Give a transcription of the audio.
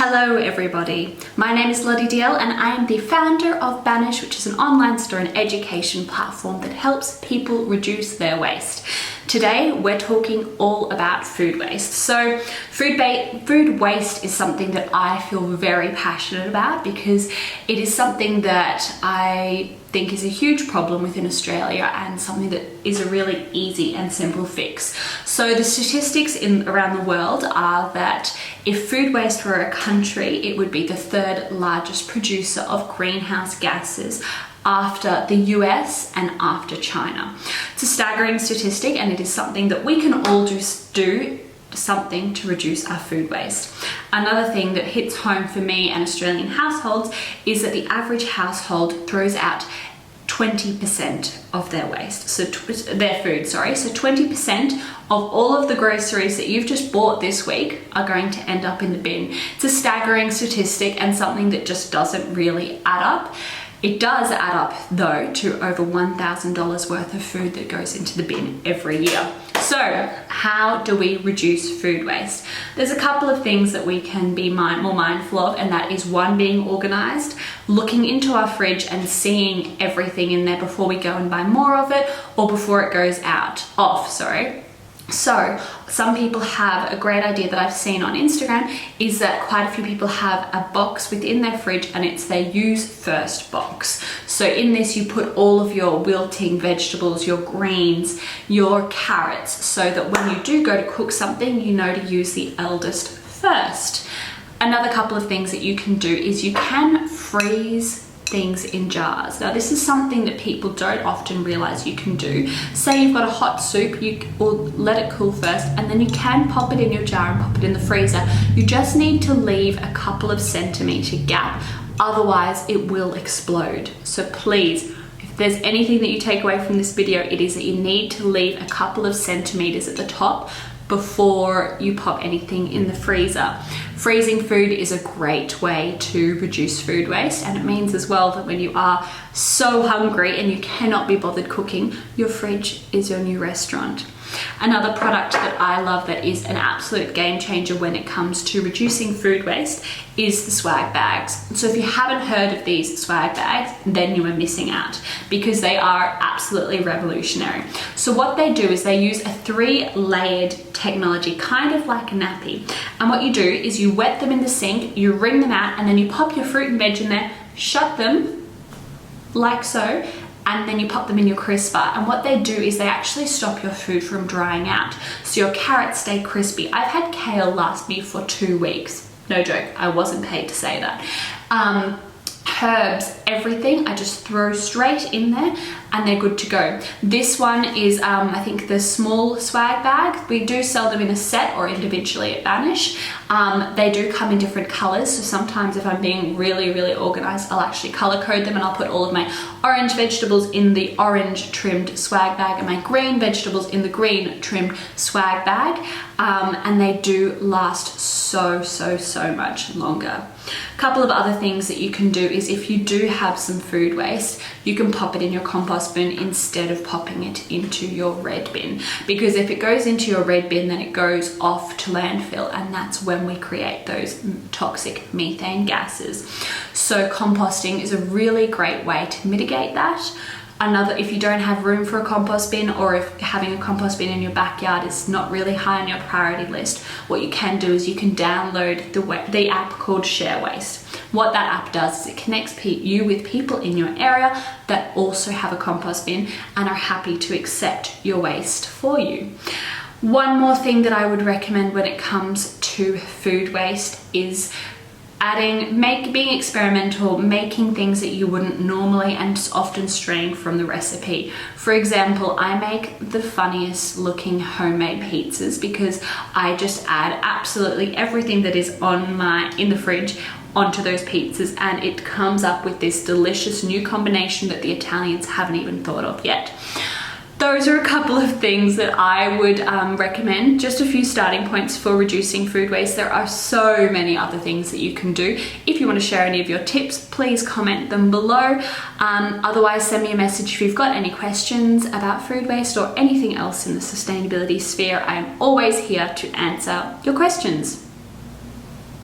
Hello everybody, my name is Lottie DL and I am the founder of Banish, which is an online store and education platform that helps people reduce their waste. Today we're talking all about food waste. So food waste is something that I feel very passionate about because it is something that I think is a huge problem within Australia and something that is a really easy and simple fix. So the statistics around the world are that if food waste were a country, it would be the third largest producer of greenhouse gases after the US and after China. It's a staggering statistic and it is something that we can all do something to reduce our food waste. Another thing that hits home for me and Australian households is that the average household throws out 20% of their waste, so their food, sorry. So 20% of all of the groceries that you've just bought this week are going to end up in the bin. It's a staggering statistic and something that just doesn't really add up. It does add up though to over $1,000 worth of food that goes into the bin every year. So how do we reduce food waste? There's a couple of things that we can be more mindful of, and that is one, being organized, looking into our fridge and seeing everything in there before we go and buy more of it or before it goes off. So some people have a great idea that I've seen on Instagram is that quite a few people have a box within their fridge and it's their use first box. So in this you put all of your wilting vegetables, your greens, your carrots, so that when you do go to cook something, you know to use the eldest first. Another couple of things that you can do is you can freeze things in jars. Now this is something that people don't often realize you can do. Say you've got a hot soup, you will let it cool first and then you can pop it in your jar and pop it in the freezer. You just need to leave a couple of centimeter gap, otherwise it will explode. So please, if there's anything that you take away from this video, it is that you need to leave a couple of centimeters at the top before you pop anything in the freezer. Freezing food is a great way to reduce food waste, and it means as well that when you are so hungry and you cannot be bothered cooking, your fridge is your new restaurant. Another product that I love that is an absolute game changer when it comes to reducing food waste is the swag bags. So if you haven't heard of these swag bags, then you are missing out because they are absolutely revolutionary. So what they do is they use a 3-layered technology, kind of like a nappy. And what you do is you wet them in the sink, you wring them out, and then you pop your fruit and veg in there, shut them like so, and then you pop them in your crisper. And what they do is they actually stop your food from drying out. So your carrots stay crispy. I've had kale last me for 2 weeks. No joke, I wasn't paid to say that. Herbs, everything, I just throw straight in there and they're good to go. This one is, I think, the small swag bag. We do sell them in a set or individually at Banish. They do come in different colors, so sometimes if I'm being really organized, I'll actually color code them and I'll put all of my orange vegetables in the orange trimmed swag bag and my green vegetables in the green trimmed swag bag. And they do last so much longer. A couple of other things that you can do is if you do have some food waste, you can pop it in your compost bin instead of popping it into your red bin, because if it goes into your red bin, then it goes off to landfill, and that's when we create those toxic methane gases. So composting is a really great way to mitigate that. Another, if you don't have room for a compost bin, or if having a compost bin in your backyard is not really high on your priority list, what you can do is you can download the app called Share Waste. What that app does is it connects you with people in your area that also have a compost bin and are happy to accept your waste for you. One more thing that I would recommend when it comes to food waste is being experimental, making things that you wouldn't normally and often straying from the recipe. For example, I make the funniest looking homemade pizzas because I just add absolutely everything that is in the fridge onto those pizzas, and it comes up with this delicious new combination that the Italians haven't even thought of yet. Those are a couple of things that I would recommend, just a few starting points for reducing food waste. There are so many other things that you can do. If you want to share any of your tips, please comment them below. Otherwise, send me a message if you've got any questions about food waste or anything else in the sustainability sphere. I am always here to answer your questions.